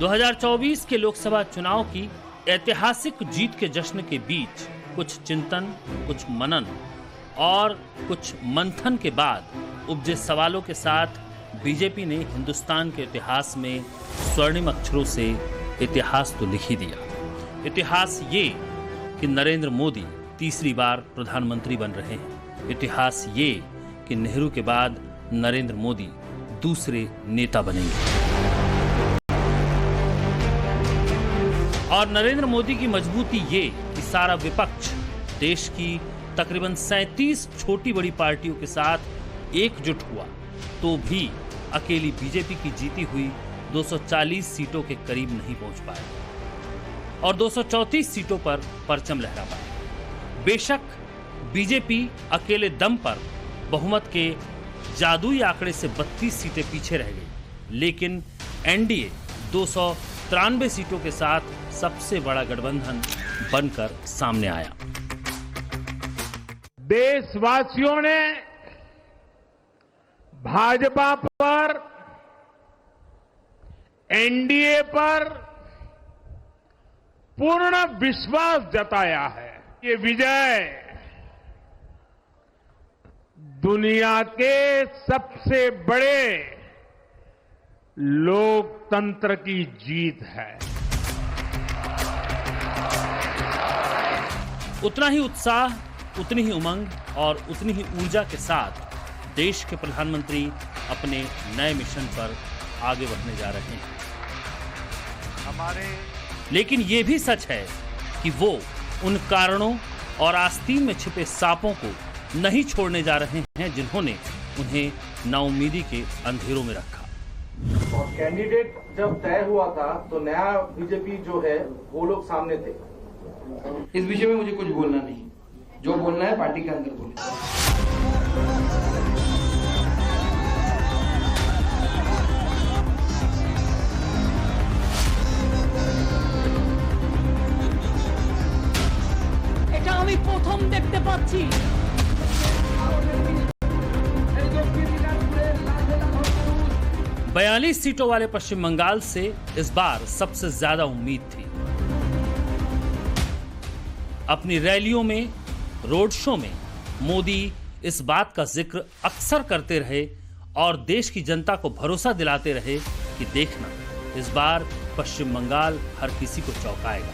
2024 के लोकसभा चुनाव की ऐतिहासिक जीत के जश्न के बीच कुछ चिंतन, कुछ मनन और कुछ मंथन के बाद उपजे सवालों के साथ बीजेपी ने हिंदुस्तान के इतिहास में स्वर्णिम अक्षरों से इतिहास तो लिख ही दिया। इतिहास ये कि नरेंद्र मोदी तीसरी बार प्रधानमंत्री बन रहे हैं। इतिहास ये कि नेहरू के बाद नरेंद्र मोदी दूसरे नेता बनेंगे। और नरेंद्र मोदी की मजबूती ये कि सारा विपक्ष देश की तकरीबन 37 छोटी बड़ी पार्टियों के साथ एकजुट हुआ तो भी अकेली बीजेपी की जीती हुई 240 सीटों के करीब नहीं पहुंच पाया और 234 सीटों पर परचम लहरा पाया। बेशक बीजेपी अकेले दम पर बहुमत के जादुई आंकड़े से 32 सीटें पीछे रह गई, लेकिन एनडीए 293 सीटों के साथ सबसे बड़ा गठबंधन बनकर सामने आया। देशवासियों ने भाजपा पर, एनडीए पर पूर्ण विश्वास जताया है। ये विजय दुनिया के सबसे बड़े लोकतंत्र की जीत है। उतना ही उत्साह, उतनी ही उमंग और उतनी ही ऊर्जा के साथ देश के प्रधानमंत्री अपने नए मिशन पर आगे बढ़ने जा रहे हैं। लेकिन ये भी सच है कि वो उन कारणों और आस्तीन में छिपे सांपों को नहीं छोड़ने जा रहे हैं जिन्होंने उन्हें नाउम्मीदी के अंधेरों में रखा। और कैंडिडेट जब तय हुआ था तो नया बीजेपी जो है वो लोग सामने थे। इस विषय में मुझे कुछ बोलना नहीं, जो बोलना है पार्टी के अंदर बोले। 42 सीटों वाले पश्चिम बंगाल से इस बार सबसे ज्यादा उम्मीद थी। अपनी रैलियों में, रोड शो में मोदी इस बात का जिक्र अक्सर करते रहे और देश की जनता को भरोसा दिलाते रहे कि देखना, इस बार पश्चिम बंगाल हर किसी को चौंकाएगा।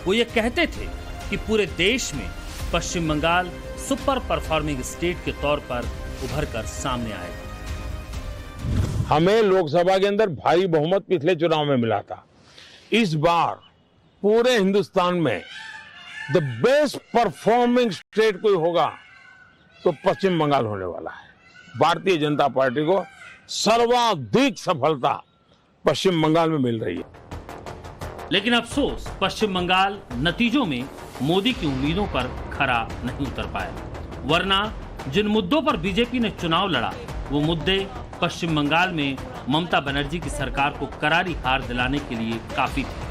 वो ये कहते थे कि पूरे देश में पश्चिम बंगाल सुपर परफॉर्मिंग स्टेट के तौर पर उभर कर सामने आएगा। हमें लोकसभा के अंदर भारी बहुमत पिछले चुनाव में मिला था। इस बार पूरे हिंदुस्तान में द बेस्ट परफॉर्मिंग स्टेट कोई होगा तो पश्चिम बंगाल होने वाला है। भारतीय जनता पार्टी को सर्वाधिक सफलता पश्चिम बंगाल में मिल रही है। लेकिन अफसोस, पश्चिम बंगाल नतीजों में मोदी की उम्मीदों पर खरा नहीं उतर पाया। वरना जिन मुद्दों पर बीजेपी ने चुनाव लड़ा, वो मुद्दे पश्चिम बंगाल में ममता बनर्जी की सरकार को करारी हार दिलाने के लिए काफी थे।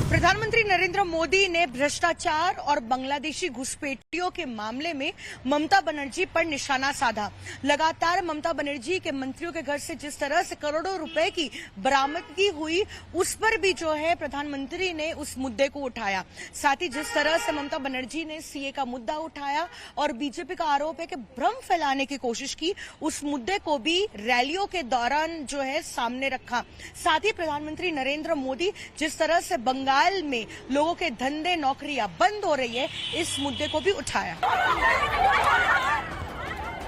प्रधानमंत्री नरेंद्र मोदी ने भ्रष्टाचार और बांग्लादेशी घुसपैठियों के मामले में ममता बनर्जी पर निशाना साधा। लगातार ममता बनर्जी के मंत्रियों के घर से जिस तरह से करोड़ों रुपए की बरामदगी हुई, उस पर भी जो है प्रधानमंत्री ने उस मुद्दे को उठाया। साथ ही जिस तरह से ममता बनर्जी ने सीए का मुद्दा उठाया और बीजेपी का आरोप है कि भ्रम फैलाने की कोशिश की, उस मुद्दे को भी रैलियों के दौरान जो है सामने रखा। साथ ही प्रधानमंत्री नरेंद्र मोदी जिस तरह से बंगाल में लोगों के धंधे नौकरियां बंद हो रही है, इस मुद्दे को भी उठाया।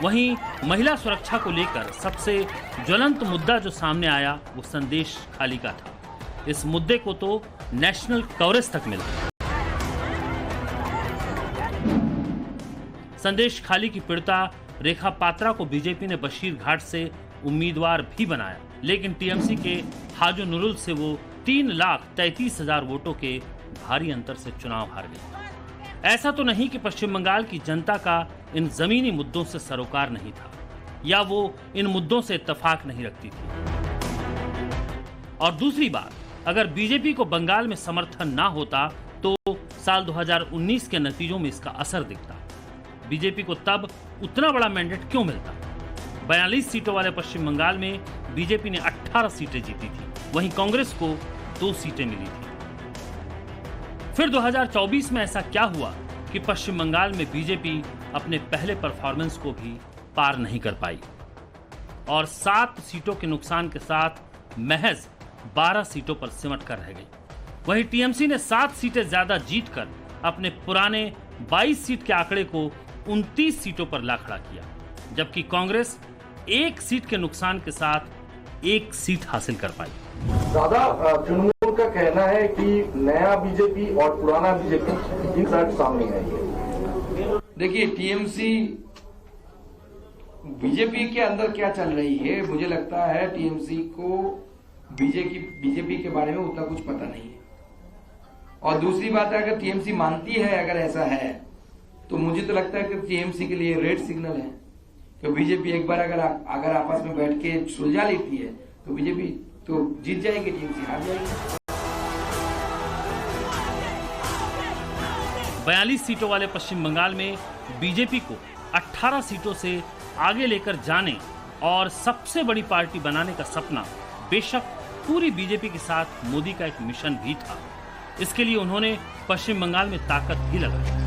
वहीं महिला सुरक्षा को लेकर सबसे ज्वलंत मुद्दा जो सामने आया वो संदेश खाली का था। इस मुद्दे को तो नेशनल कवरेज तक मिला। संदेश खाली की पीड़िता रेखा पात्रा को बीजेपी ने बशीर घाट से उम्मीदवार भी बनाया, लेकिन टीएमसी के हाजो नुरुल से वो 3,33,000 वोटों के भारी अंतर से चुनाव हार गए। ऐसा तो नहीं कि पश्चिम बंगाल की जनता का इन जमीनी मुद्दों से सरोकार नहीं था या वो इन मुद्दों से इत्तेफाक नहीं रखती थी। और दूसरी बात, अगर बीजेपी को बंगाल में समर्थन ना होता तो साल 2019 के नतीजों में इसका असर दिखता। बीजेपी को तब उतना बड़ा मैंडेट क्यों मिलता? 42 सीटों वाले पश्चिम बंगाल में बीजेपी ने 18 सीटें जीती थी, वहीं कांग्रेस को 2 सीटें मिली थी। फिर 2024 में ऐसा क्या हुआ कि पश्चिम बंगाल में बीजेपी अपने पहले परफॉर्मेंस को भी पार नहीं कर पाई और 7 सीटों के नुकसान के साथ महज 12 सीटों पर सिमट कर रह गई। वहीं टीएमसी ने 7 सीटें ज्यादा जीतकर अपने पुराने 22 सीट के आंकड़े को 29 सीटों पर ला खड़ा किया, जबकि कांग्रेस 1 सीट के नुकसान के साथ 1 सीट हासिल कर पाई। दादा, तृणमूल का कहना है कि नया बीजेपी और पुराना बीजेपी इन रिजल्ट सामने आएंगे। देखिए, टीएमसी बीजेपी के अंदर क्या चल रही है, मुझे लगता है टीएमसी को बीजेपी के बारे में उतना कुछ पता नहीं है। और दूसरी बात है, अगर टीएमसी मानती है अगर ऐसा है तो मुझे तो लगता है कि टीएमसी के लिए रेड सिग्नल है कि बीजेपी एक बार अगर आपस में बैठ के सुलझा लेती है तो बीजेपी तो जीत जाएगी, टीएमसी हार जाएगी। 42 सीटों वाले पश्चिम बंगाल में बीजेपी को 18 सीटों से आगे लेकर जाने और सबसे बड़ी पार्टी बनाने का सपना बेशक पूरी बीजेपी के साथ मोदी का एक मिशन भी था। इसके लिए उन्होंने पश्चिम बंगाल में ताकत भी लगाई।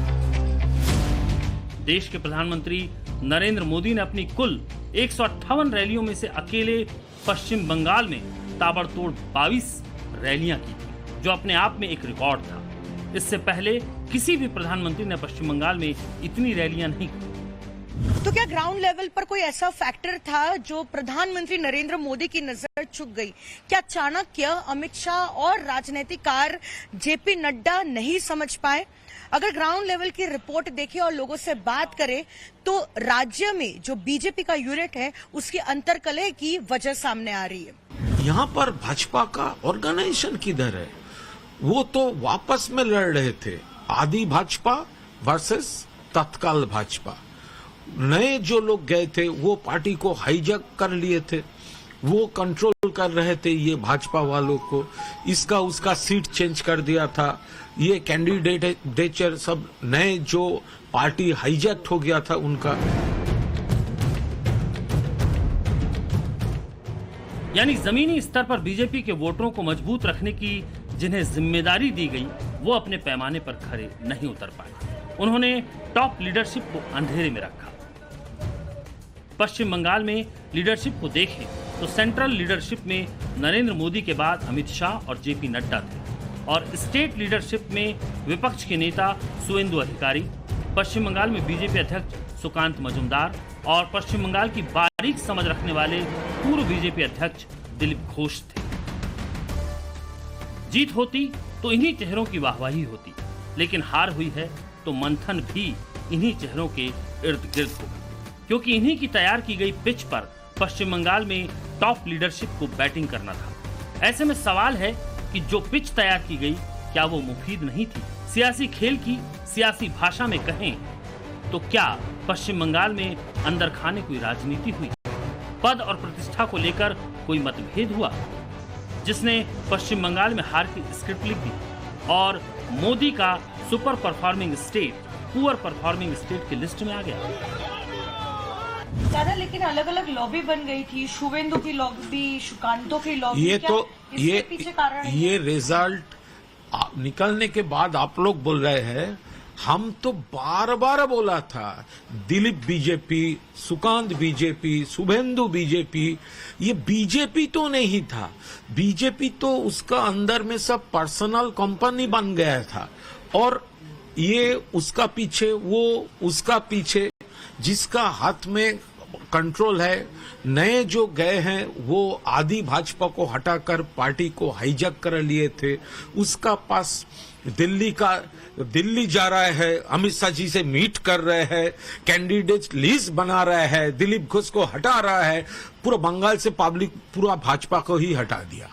देश के प्रधानमंत्री नरेंद्र मोदी ने अपनी कुल 158 रैलियों में से अकेले पश्चिम बंगाल में ताबड़तोड़ 22 रैलियां की थी, जो अपने आप में एक रिकॉर्ड था। इससे पहले किसी भी प्रधानमंत्री ने पश्चिम बंगाल में इतनी रैलियां नहीं की। तो क्या ग्राउंड लेवल पर कोई ऐसा फैक्टर था जो प्रधानमंत्री नरेंद्र मोदी की नजर चुक गई? क्या चाणक्य, अमित शाह और राजनीतिकार जेपी नड्डा नहीं समझ पाए? अगर ग्राउंड लेवल की रिपोर्ट देखें और लोगों से बात करें तो राज्य में जो बीजेपी का यूनिट है उसकी अंतर्कलह की वजह सामने आ रही है। यहाँ पर भाजपा का ऑर्गेनाइजेशन किधर है? वो तो वापस में लड़ रहे थे, आदि भाजपा वर्सेस तत्काल भाजपा। नए जो लोग गए थे वो पार्टी को हाईजैक कर लिए थे, वो कंट्रोल कर रहे थे ये भाजपा वालों को, इसका उसका सीट चेंज कर दिया था, ये कैंडिडेचर सब नए जो पार्टी हाईजैक हो गया था उनका। यानी जमीनी स्तर पर बीजेपी के वोटरों को मजबूत रखने की जिन्हें जिम्मेदारी दी गई वो अपने पैमाने पर खरे नहीं उतर पाए। उन्होंने टॉप लीडरशिप को अंधेरे में रखा। पश्चिम बंगाल में लीडरशिप को देखें तो सेंट्रल लीडरशिप में नरेंद्र मोदी के बाद अमित शाह और जेपी नड्डा थे और स्टेट लीडरशिप में विपक्ष के नेता सुवेंदु अधिकारी, पश्चिम बंगाल में बीजेपी अध्यक्ष सुकांत मजूमदार और पश्चिम बंगाल की बारीक समझ रखने वाले पूर्व बीजेपी अध्यक्ष दिलीप घोष थे। जीत होती तो इन्हीं चेहरों की वाहवाही होती, लेकिन हार हुई है तो मंथन भी इन्हीं चेहरों के इर्द गिर्द होगा, क्योंकि इन्हीं की तैयार की गई पिच पर पश्चिम बंगाल में टॉप लीडरशिप को बैटिंग करना था। ऐसे में सवाल है कि जो पिच तैयार की गई क्या वो मुफीद नहीं थी? सियासी खेल की सियासी भाषा में कहें तो क्या पश्चिम बंगाल में अंदर खाने कोई राजनीति हुई? पद और प्रतिष्ठा को लेकर कोई मतभेद हुआ जिसने पश्चिम बंगाल में हार की स्क्रिप्ट लिख दी और मोदी का super performing state poor performing state की लिस्ट में आ गया? दादा, लेकिन अलग अलग लॉबी बन गई थी, शुवेंदु की लॉबी, सुकांतों की लॉबी। ये तो पीछे कारण ये रिजल्ट निकलने के बाद आप लोग बोल रहे हैं, हम तो बार बार बोला था Dilip BJP, Sukanta BJP, Suvendu BJP. ये बीजेपी तो नहीं था, बीजेपी तो उसका अंदर में सब पर्सनल कंपनी बन गया था और ये उसका पीछे वो उसका पीछे, जिसका हाथ में कंट्रोल है। नए जो गए हैं वो आदि भाजपा को हटाकर पार्टी को हाईजैक कर लिए थे, उसका पास दिल्ली जा रहा है, अमित शाह जी से मीट कर रहे हैं, कैंडिडेट लिस्ट बना रहे हैं, दिलीप घोष को हटा रहा है, पूरा बंगाल से पब्लिक पूरा भाजपा को ही हटा दिया।